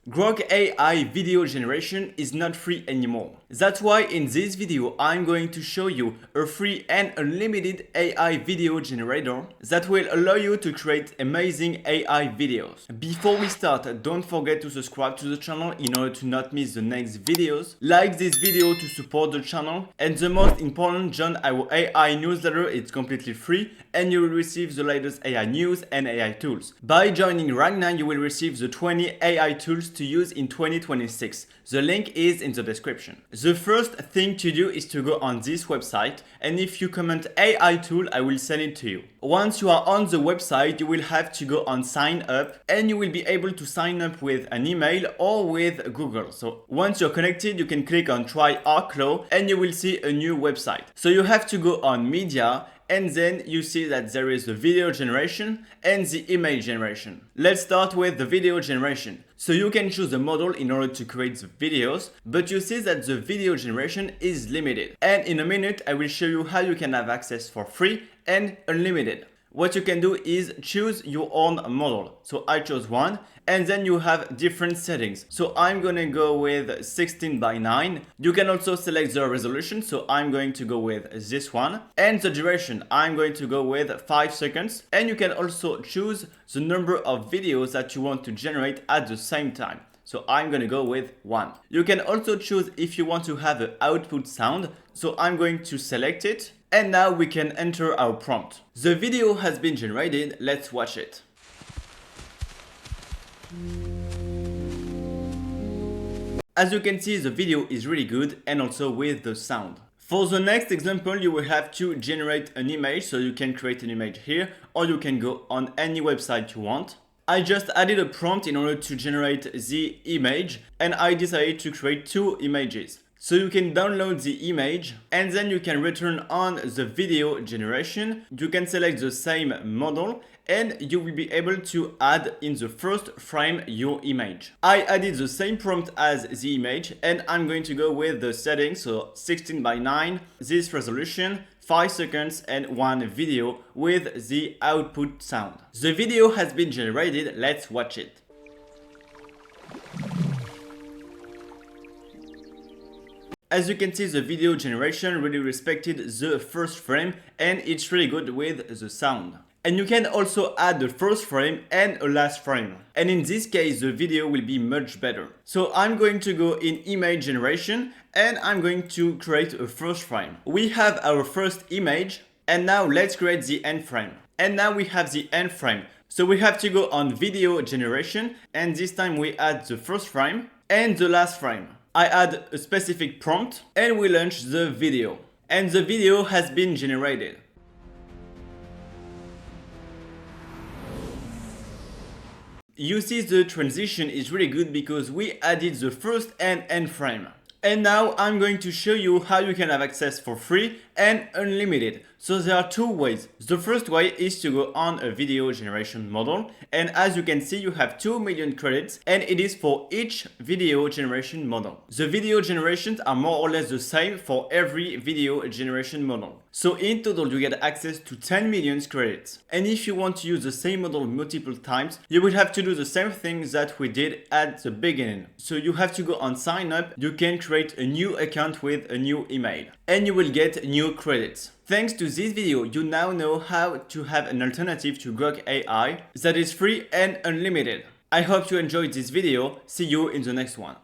Grok AI video generation is not free anymore. That's why in this video I'm going to show you a free and unlimited AI video generator that will allow you to create amazing AI videos. Before we start, don't forget to subscribe to the channel in order to not miss the next videos. Like this video to support the channel, and the most important, join our AI newsletter. It's completely free and you will receive the latest AI news and AI tools. By joining right now, you will receive the 20 AI tools to use in 2026. The link is in the description. The first thing to do is to go on this website, and if you comment AI tool, I will send it to you. Once you are on the website, you will have to go on sign up, and you will be able to sign up with an email or with Google. So once you're connected, you can click on try Arclo and you will see a new website. So you have to go on media, and then you see that there is the video generation and the image generation. Let's start with the video generation. So you can choose a model in order to create the videos, but you see that the video generation is limited. And in a minute, I will show you how you can have access for free and unlimited. What you can do is choose your own model. So I chose one, and then you have different settings. So I'm gonna go with 16:9. You can also select the resolution. So I'm going to go with this one. And the duration, I'm going to go with 5 seconds. And you can also choose the number of videos that you want to generate at the same time. So I'm gonna go with 1. You can also choose if you want to have an output sound. So I'm going to select it. And now we can enter our prompt. The video has been generated. Let's watch it. As you can see, the video is really good, and also with the sound. For the next example, you will have to generate an image. So you can create an image here, or you can go on any website you want. I just added a prompt in order to generate the image, and I decided to create 2 images. So you can download the image, and then you can return on the video generation. You can select the same model, and you will be able to add in the first frame your image. I added the same prompt as the image, and I'm going to go with the settings. So 16:9, this resolution, 5 seconds, and 1 video with the output sound. The video has been generated. Let's watch it. As you can see, the video generation really respected the first frame, and it's really good with the sound. And you can also add the first frame and a last frame. And in this case, the video will be much better. So I'm going to go in image generation, and I'm going to create a first frame. We have our first image, and now let's create the end frame. And now we have the end frame. So we have to go on video generation, and this time we add the first frame and the last frame. I add a specific prompt, and we launch the video. And the video has been generated. You see, the transition is really good because we added the first and end frame. And now I'm going to show you how you can have access for free and unlimited. So there are 2 ways. The first way is to go on a video generation model, and as you can see, you have 2 million credits, and it is for each video generation model. The video generations are more or less the same for every video generation model. So in total, you get access to 10 million credits. And if you want to use the same model multiple times, you will have to do the same thing that we did at the beginning. So you have to go on sign up. You can create a new account with a new email, and you will get new credits. Thanks to this video, you now know how to have an alternative to Grok AI that is free and unlimited. I hope you enjoyed this video. See you in the next one.